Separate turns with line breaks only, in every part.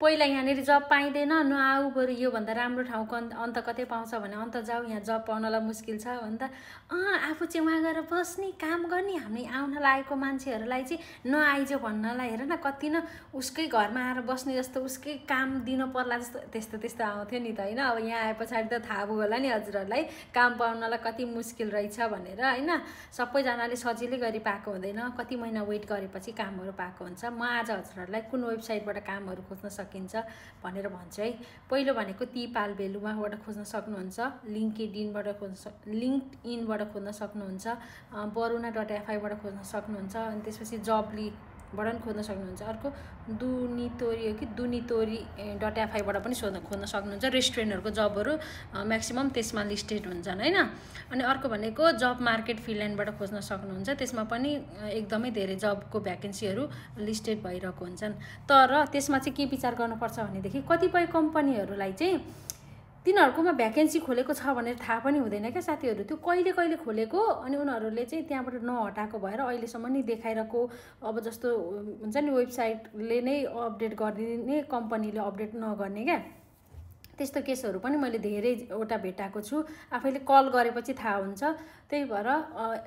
पहिला यहाँनिर जब पाइँदैन नआऊ बरु योभन्दा राम्रो ठाउँको अन्त कतै पाउँछ भने अन्त जाऊ, यहाँ जब पाउनलाई मुस्किल छ भने त आफू चाहिँ उहाँ गएर बस्ने काम गर्ने, हामी आउन लागेको मान्छेहरूलाई चाहिँ नआइज भन्नलाई हेर न कति न उसकै घरमा आएर बस्ने जस्तो उसकै काम दिन पर्ला जस्तो त्यस्तो त्यस्तो आउँथ्यो नि त होइन। अब यहाँ आए पछाडि त थाहा भयो होला नि हजुरहरूलाई काम पाउनलाई कति मुस्किल रहेछ भनेर होइन। सबैजनाले सजिलै गरी पाएको हुँदैन, कति महिना वेट गरेपछि कामहरू पाएको हुन्छ। म आज हजुरहरूलाई कुन वेबसाइटबाट कामहरू खोज्न सकिन्छ भनेर भन्छु है। पहिलो भनेको तिपाल भेलुमाबाट खोज्न सक्नुहुन्छ, लिङ्कडिनबाट लिङ्कडिनबाट खोज्न सक्नुहुन्छ, बरुना.fi बाट खोज्न सक्नुहुन्छ, अनि त्यसपछि जबलीबाट पनि खोज्न सक्नुहुन्छ। अर्को दुनितोरी हो कि दुनितोरी.fi बाट पनि खोज्न सक्नुहुन्छ। रेस्टुरेन्टहरूको जबहरू म्याक्सिमम त्यसमा लिस्टेड हुन्छन् होइन। अनि अर्को भनेको जब मार्केट फिनल्यान्डबाट खोज्न सक्नुहुन्छ, त्यसमा पनि एकदमै धेरै जबको भ्याकेन्सीहरू लिस्टेड भइरहेको हुन्छन्। तर त्यसमा चाहिँ के विचार गर्नुपर्छ भनेदेखि कतिपय कम्पनीहरूलाई चाहिँ तिनीहरूकोमा भ्याकेन्सी खोलेको छ भनेर थाहा पनि हुँदैन क्या साथीहरू। त्यो कहिले कहिले खोलेको अनि उनीहरूले चाहिँ त्यहाँबाट नहटाएको भएर अहिलेसम्म नि देखाइरहेको। अब जस्तो हुन्छ नि वेबसाइटले नै अपडेट गरिदिने, कम्पनीले अपडेट नगर्ने क्या, त्यस्तो केसहरू पनि मैले धेरैवटा भेटाएको छु। आफैले कल गरेपछि थाहा हुन्छ। त्यही भएर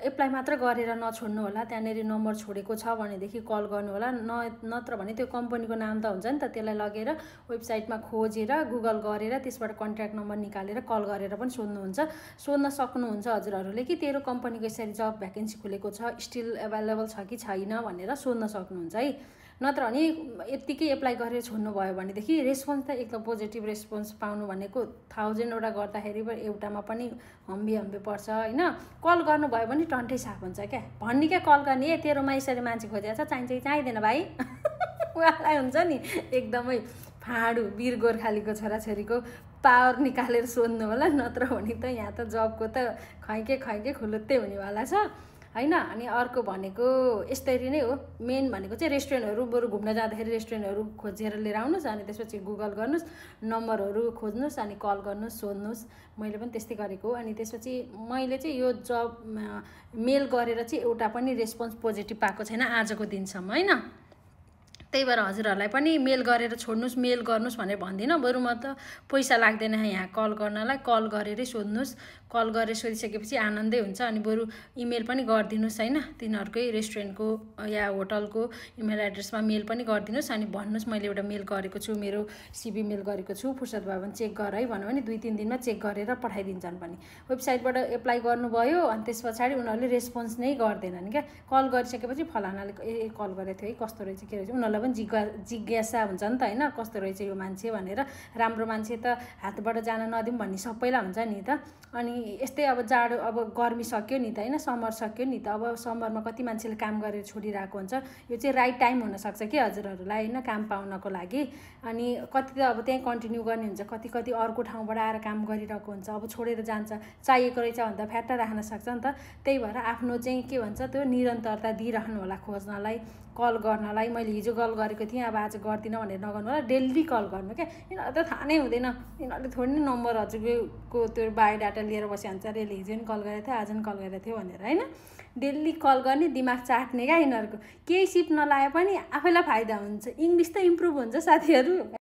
एप्लाई मात्र गरेर नछोड्नु होला। त्यहाँनिर नम्बर छोडेको छ भनेदेखि कल गर्नु होला, नत्र भने त्यो कम्पनीको नाम त हुन्छ नि त, त्यसलाई लगेर वेबसाइटमा खोजेर गुगल गरेर त्यसबाट कन्ट्याक्ट नम्बर निकालेर कल गरेर पनि सोध्न सक्नुहुन्छ हजुरहरूले कि तेरो कम्पनीको यसरी जब भ्याकेन्सी खुलेको छ, स्टिल एभाइलेबल छ कि छैन भनेर सोध्न सक्नुहुन्छ है। नत्र भने यत्तिकै एप्लाई गरेर छोड्नु भयो भनेदेखि रेस्पोन्स त एकदम पोजिटिभ रेस्पोन्स पाउनु भनेको 1000वटा गर्दाखेरि एउटामा पनि हम्बी पर्छ होइन। कल गर्नुभयो भने टन्टै साफ हुन्छ क्या, भन्ने क्या कल गर्ने ए तेरोमा यसरी मान्छे खोजेको छ, चाहिन्छ कि चाहिँदैन भाइ उहाँलाई हुन्छ नि एकदमै फाडु वीर गोर्खालीको छोराछोरीको पावर निकालेर सोध्नु होला। नत्र भने त यहाँ त जबको त खैके खुलुत्तै हुनेवाला छ होइन। अनि अर्को भनेको यस्तरी नै हो। मेन भनेको चाहिँ रेस्टुरेन्टहरू, बरु घुम्न जाँदाखेरि रेस्टुरेन्टहरू खोजेर लिएर आउनुहोस्, अनि त्यसपछि गुगल गर्नुहोस्, नम्बरहरू खोज्नुहोस्, अनि कल गर्नुहोस्, सोध्नुहोस्। मैले पनि त्यस्तै गरेको हो। अनि त्यसपछि मैले चाहिँ यो जब मेल गरेर चाहिँ एउटा पनि रेस्पोन्स पोजिटिभ पाएको छैन आजको दिनसम्म होइन। त्यही भएर हजुरहरूलाई पनि मेल गरेर छोड्नुहोस्, मेल गर्नुहोस् भनेर भन्दिनँ, बरु म त पैसा लाग्दैन यहाँ कल गर्नलाई, कल गरेरै सोध्नुहोस्। कल गरेर सोधिसकेपछि आनन्दै हुन्छ। अनि बरु इमेल पनि गरिदिनुहोस् होइन, तिनीहरूकै रेस्टुरेन्टको या होटलको इमेल एड्रेसमा मेल पनि गरिदिनुहोस्। अनि भन्नुहोस् मैले एउटा मेल गरेको छु, मेरो सिभी मेल गरेको छु, फुर्सद भयो भने चेक गर है भन्यो भने 2-3 दिनमा चेक गरेर पठाइदिन्छन् पनि। वेबसाइटबाट एप्लाई गर्नुभयो अनि त्यस पछाडि उनीहरूले रेस्पोन्स नै गर्दैनन् क्या। कल गरिसकेपछि फलानाले कल गरेको थियो है, कस्तो रहेछ के रहेछ, उनीहरूलाई पनि जिज्ञासा हुन्छ नि त होइन, कस्तो रहेछ यो मान्छे भनेर। राम्रो मान्छे त हातबाट जान नदिउँ भन्ने सबैलाई हुन्छ नि त। अनि यस्तै अब जाडो, अब गर्मी सक्यो नि त होइन, समर सक्यो नि त। अब समरमा कति मान्छेले काम गरेर छोडिरहेको हुन्छ। यो चाहिँ राइट टाइम हुनसक्छ कि हजुरहरूलाई होइन काम पाउनको लागि। अनि कति त अब त्यहीँ कन्टिन्यू गर्ने हुन्छ, कति अर्को ठाउँबाट आएर काम गरिरहेको हुन्छ। अब छोडेर जान्छ, चाहिएको रहेछ भने त फ्याट्टा राख्न सक्छ नि त। त्यही भएर आफ्नो चाहिँ के भन्छ त्यो निरन्तरता दिइरहनु होला खोज्नलाई, कल गर्नलाई। मैले हिजो कल गरेको थिएँ, अब आज गर्दिनँ भनेर नगर्नु होला, डेली कल गर्नु क्या। यिनीहरू त थाहा नै हुँदैन, यिनीहरूले थोरै नै नम्बर हजुरको त्यो बायोडाटा लिएर बसिहाल्छ अरे हिजो पनि कल गरेको थियो, आज पनि कल गरेको थियो भनेर होइन। डेली कल गर्ने, दिमाग चाट्ने क्या यिनीहरूको। केही सिप नलाए पनि आफैलाई फाइदा हुन्छ, इङ्ग्लिस त इम्प्रुभ हुन्छ साथीहरू।